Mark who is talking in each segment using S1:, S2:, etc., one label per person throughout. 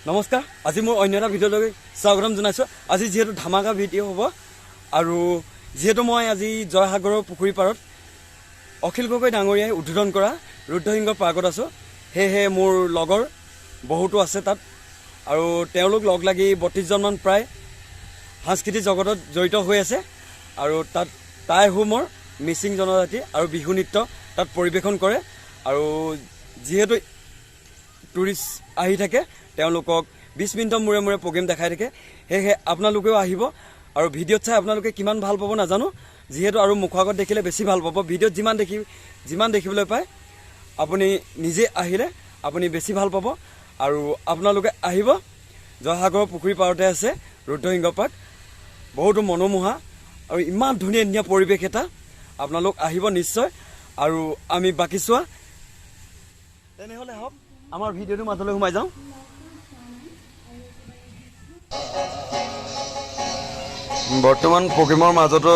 S1: নমস্কাৰ আজি মোৰ অন্য এটা ভিডিঅ'লৈ স্বাগতম জনাইছোঁ আজি যেহেতু ধামাকা ভিডিঅ' হ'ব আৰু যেহেতু মই আজি জয়সাগৰৰ পুখুৰী পাৰত অখিল গগৈ ডাঙৰীয়াই উদ্বোধন কৰা ৰুদ্ৰসিংহ পাৰ্কত আছোঁ সেয়েহে মোৰ লগৰ বহুতো আছে তাত আৰু তেওঁলোক লগ লাগি 32 জন প্ৰায় সাংস্কৃতিক জগতত জড়িত হৈ আছে আৰু তাত টাই আহোমৰ মিচিং জনজাতি আৰু বিহু নৃত্য তাত পৰিৱেশন কৰে আৰু যেহেতু টুৰিষ্ট আহি থাকে তেওঁলোকক 20 মিনিটৰ মূৰে মূৰে প্ৰগ্ৰেম দেখাই থাকে সেয়েহে আপোনালোকেও আহিব আৰু ভিডিঅ'ত চাই আপোনালোকে কিমান ভাল পাব নাজানো যেহেতু আৰু মুখৰ আগত দেখিলে বেছি ভাল পাব ভিডিঅ'ত যিমান দেখিবলৈ পায় আপুনি নিজে আহিলে আপুনি বেছি ভাল পাব আৰু আপোনালোকে আহিব জয়সাগৰ পুখুৰী পাৰতে আছে ৰুদ্ৰসিংহ পাৰ্ক বহুতো মনোমোহা আৰু ইমান ধুনীয়া পৰিৱেশ এটা আপোনালোক আহিব নিশ্চয় আৰু আমি বাকি চোৱা তেনেহ'লে হওক আমাৰ ভিডিঅ'টো মাজলৈ সোমাই যাওঁ বৰ্তমান প্ৰগ্ৰেমৰ মাজতো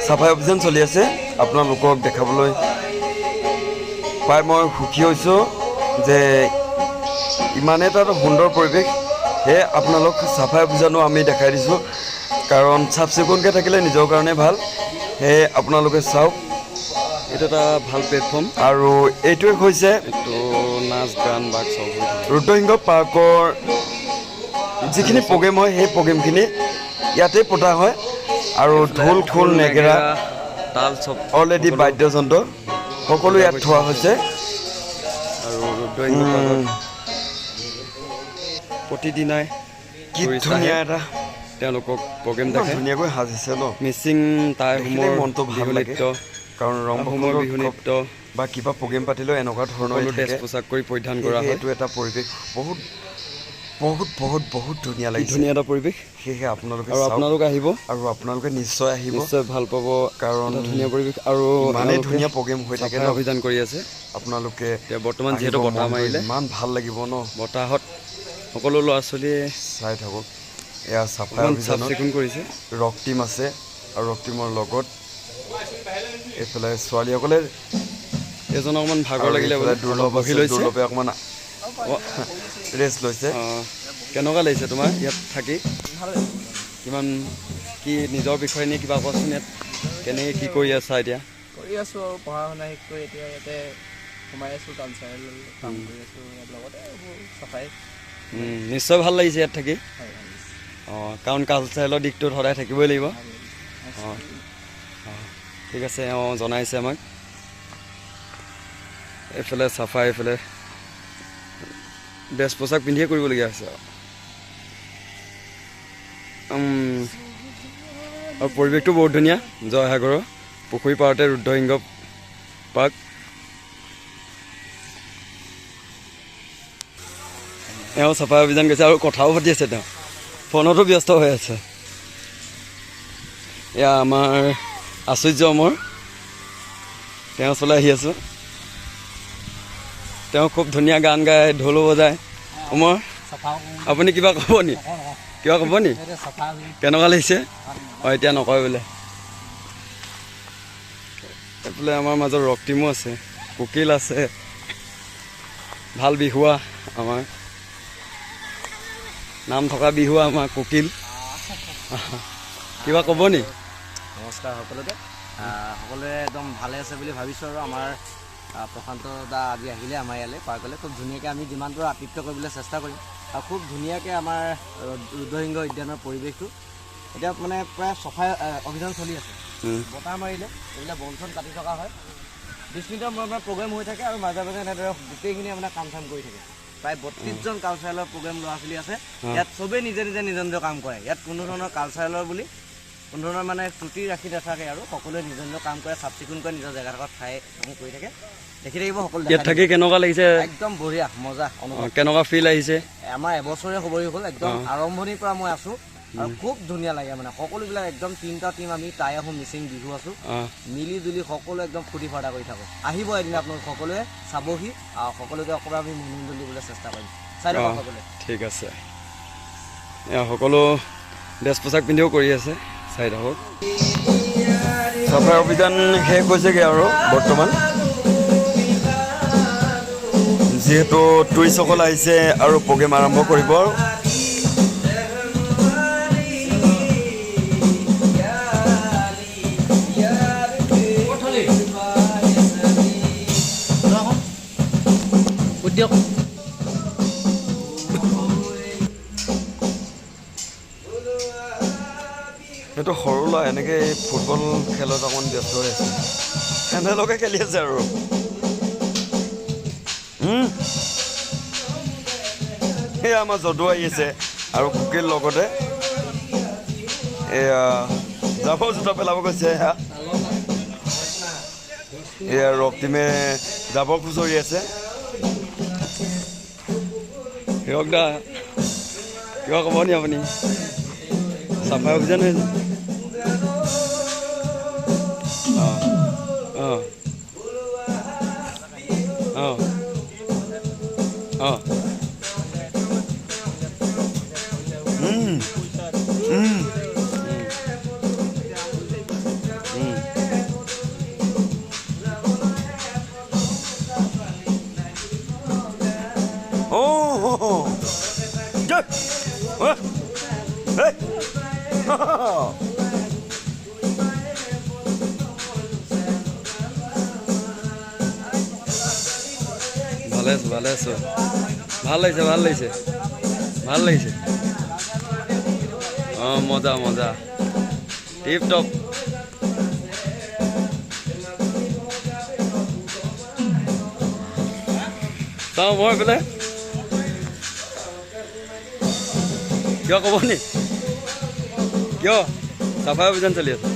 S1: চাফাই অভিযান চলি আছে আপোনালোকক দেখাবলৈ পাই মই সুখী হৈছোঁ যে ইমানে এটা সুন্দৰ পৰিৱেশ সেয়ে আপোনালোক চাফাই অভিযানো আমি দেখাই দিছোঁ কাৰণ চাফ চিকুণকৈ থাকিলে নিজৰ কাৰণে ভাল সেয়ে আপোনালোকে চাওক এইটো এটা ভাল প্লেটফৰ্ম আৰু এইটোৱে হৈছে নাচ গান বাগ চব ৰুদ্ৰসিংহ পাৰ্কৰ যিখিনি প্ৰগ্ৰেম হয় সেই প্ৰগ্ৰেমখিনি ইয়াতে পতা হয় আৰু ঢোল খোল নেগেৰা তাল চব অলৰেডি বাদ্যযন্ত্ৰ সকলো ইয়াত থোৱা হৈছে আৰু ৰুদ্ৰসিংহ পাৰ্কত প্ৰতিদিনাই কি ধুনীয়া এটা তেওঁলোকক প্ৰগ্ৰেম দেখে ধুনীয়াকৈ সাজিছে ন মিচিং টাই আহোমৰ মনটো ভাল লাগে কাৰণ ৰংভূমৰ বিহু নৃত্য বা কিবা প্ৰগ্ৰেম পাতিলেও এনেকুৱা ধৰণৰ ড্ৰেছ পোছাক কৰি পৰিধান কৰা হয় এইটো এটা পৰিৱেশ বহুত ধুনীয়া লাগিছে ধুনীয়া এটা পৰিৱেশ সেয়েহে আপোনালোকে আহিব আৰু আপোনালোকে নিশ্চয় আহিব নিশ্চয় ভাল পাব কাৰণ ধুনীয়া পৰিৱেশ আৰু মানে ধুনীয়া প্ৰগ্ৰেম হৈ থাকে ন অভিযান কৰি আছে আপোনালোকে বৰ্তমান যিহেতু বতাহ মাৰিলে ইমান ভাল লাগিব ন বতাহত সকলো ল'ৰা ছোৱালীয়ে চাই থাকক এয়া চাফাই অভিযান চিকুণ কৰিছে ৰক টিম আছে আৰু ৰক টিমৰ লগত এইফালে ছোৱালীসকলে এজন অকণমান ভাগৰ লাগিলে বোলে দুৰ্লভে অকণমান ৰেষ্ট লৈছে কেনেকুৱা লাগিছে তোমাৰ ইয়াত থাকি কিমান কি নিজৰ বিষয়ে নিয়ে কিবা কোৱাচোন ইয়াত কেনেকৈ কি কৰি আছা এতিয়া
S2: কৰি আছোঁ আৰু পঢ়া শুনা শেষ কৰি এতিয়া ইয়াতে সোমাই আছোঁ কালচাৰেল কাম কৰি আছোঁ ইয়াৰ লগতে এইবোৰ চাফাই
S1: নিশ্চয় ভাল লাগিছে ইয়াত থাকি অঁ কাৰণ কালচাৰেলৰ দিশটোত সদায় থাকিবই লাগিব অঁ ঠিক আছে অঁ জনাইছে আমাক এইফালে চাফাই এইফালে ড্ৰেছ পোছাক পিন্ধিয়ে কৰিবলগীয়া হৈছে আৰু পৰিৱেশটো বহুত ধুনীয়া জয়সাগৰৰ পুখুৰী পাৰতে ৰুদ্ৰসিংহ পাৰ্ক এওঁ চাফাই অভিযান গৈছে আৰু কথাও পাতি আছে তেওঁ ফোনতো ব্যস্ত হৈ আছে এয়া আমাৰ আশ্চৰ্য অমৰ তেওঁ চলাই আহি আছোঁ তেওঁ খুব ধুনীয়া গান গায় ঢোলো বজায় অমৰ আপুনি কিবা ক'ব নি কেনেকুৱা লাগিছে অঁ এতিয়া নকয় বোলে এইফালে আমাৰ মাজত ৰক টিমো আছে কুকিল আছে ভাল বিহুৱা আমাৰ নাম থকা বিহুৱা আমাৰ কুকিল কিবা ক'ব নি
S2: নমস্কাৰ সকলোৱে একদম ভালে আছে বুলি ভাবিছোঁ আৰু আমাৰ প্ৰশান্ত দা আজি আহিলে আমাৰ ইয়ালৈ পাৰ্কলৈ খুব ধুনীয়াকৈ আমি যিমান পাৰোঁ আতিথ্য কৰিবলৈ চেষ্টা কৰিম আৰু খুব ধুনীয়াকৈ আমাৰ ৰুদ্ৰসিংহ উদ্যানৰ পৰিৱেশটো এতিয়া মানে প্ৰায় চাফাই অভিযান চলি আছে বতাহ মাৰিলে এইবিলাক বন চন কাটি থকা হয় 20 মিনিটৰ মূৰে প্ৰগ্ৰেম হৈ থাকে আৰু মাজে মাজে এনেদৰে গোটেইখিনি মানে কাম চাম কৰি থাকে প্ৰায় 32 জন কালচাৰেলৰ প্ৰগ্ৰেম ল'ৰা ছোৱালী আছে ইয়াত চবেই নিজে নিজৰ কাম কৰে ইয়াত কোনো ধৰণৰ কালচাৰেলৰ বুলি কোনো ধৰণৰ মানে ত্ৰুটি ৰাখি নাথাকে আৰু সকলোৱে নিজৰ কাম কৰে চাফ চিকুণ কৰি নিজৰ জেগাডোখৰত ঠাই কাম কৰি থাকে দেখি থাকিব সকলো
S1: ইয়াত থাকি কেনেকুৱা লাগিছে
S2: একদম বঢ়িয়া মজা
S1: কেনেকুৱা ফিল আহিছে
S2: আমাৰ এবছৰীয়া খবৰী হ'ল একদম আৰম্ভণিৰ পৰা মই আছোঁ আৰু খুব ধুনীয়া লাগে মানে সকলোবিলাক একদম 3টা টিম আমি টাই আহোম মিচিং বিহু আছোঁ মিলি জুলি সকলো একদম ফূৰ্তি ফাৰ্তা কৰি থাকোঁ আহিব এদিন আপোনালোক সকলোৱে চাবহি আৰু সকলোকে অকণমান আমি মনোৰঞ্জন দিবলৈ চেষ্টা কৰিম চাই ল'ব সকলোৱে ঠিক আছে
S1: সকলো ড্ৰেছ পোছাক পিন্ধিও কৰি আছে চাই থাকক চাফাই অভিযান শেষ হৈছেগৈ আৰু বৰ্তমান যিহেতু টুৰিষ্টসকল আহিছে আৰু প্ৰগ্ৰেম আৰম্ভ কৰিব আৰু
S2: উদ্যোগ
S1: সেইটো সৰু ল'ৰা এনেকৈ ফুটবল খেলত অকণমান ব্যস্ত হৈ আছে সেনেলকে খেলি আছে আৰু সেয়া আমাৰ যদু আহি আছে আৰু কুকিৰ লগতে এয়া জাবৰ জোতা পেলাব গৈছে এয়া ৰক্তিমে জাবৰ খুচৰি আছে হিৰক দা কিবা ক'ব নি আপুনি চাফাই অভিযান হৈ আছে অঁ অঁ অঁ অঁ ভালে আছো ভালে আছো ভাল লাগিছে ভাল লাগিছে ভাল লাগিছে অঁ মজা মজা টিপ টপ চাওঁ মই পেলাই কিয় ক'ব নি কিয় চাফাই অভিযান চলি আছে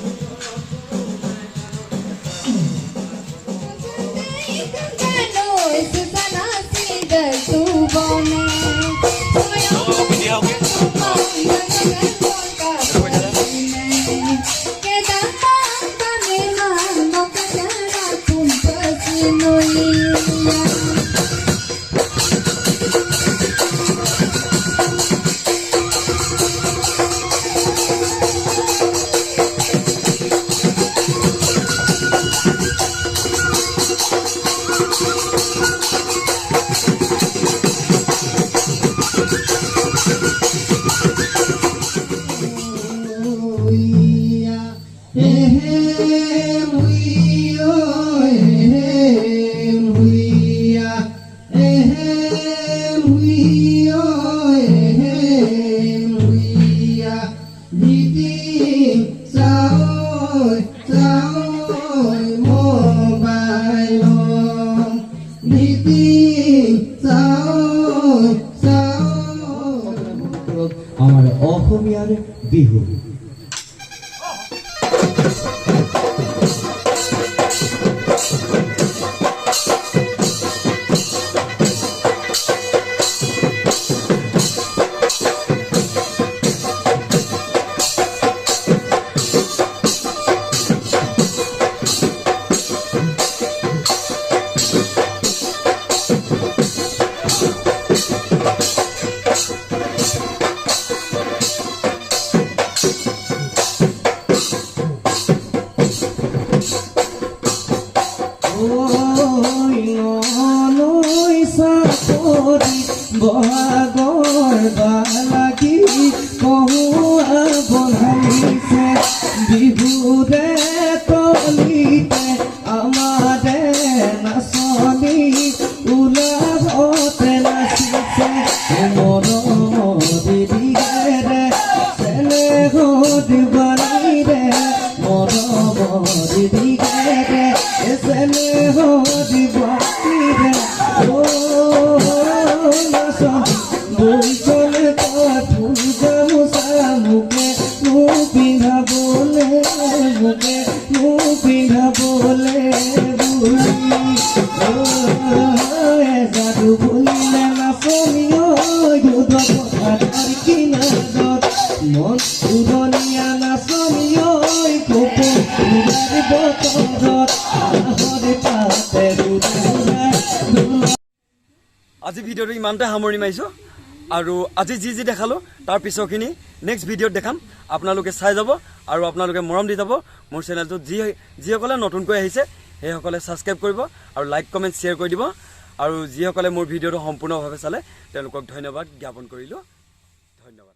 S3: আমাৰ অসমীয়াৰ বিহু বহাগৰ বালাগি কহুৱা বনাইছে বিহুৰে তলিতে আমাৰে নাচনি উলাভতে নাচিছে মৰম দিদিৰে চেনেহ দিবানীৰে মৰম দিদিৰে চেনেহ দিবানীৰে
S1: আজি ভিডিঅ'টো ইমানতে সামৰণি মাৰিছোঁ আৰু আজি যি যি দেখালোঁ তাৰ পিছৰখিনি নেক্সট ভিডিঅ'ত দেখাম আপোনালোকে চাই যাব আৰু আপোনালোকে মৰম দি যাব মোৰ চেনেলটো যিসকলে নতুনকৈ আহিছে সেইসকলে ছাবস্ক্ৰাইব কৰিব আৰু লাইক কমেণ্ট শ্বেয়াৰ কৰি দিব আৰু যিসকলে মোৰ ভিডিঅ'টো সম্পূৰ্ণভাৱে চালে তেওঁলোকক ধন্যবাদ জ্ঞাপন কৰিলোঁ ধন্যবাদ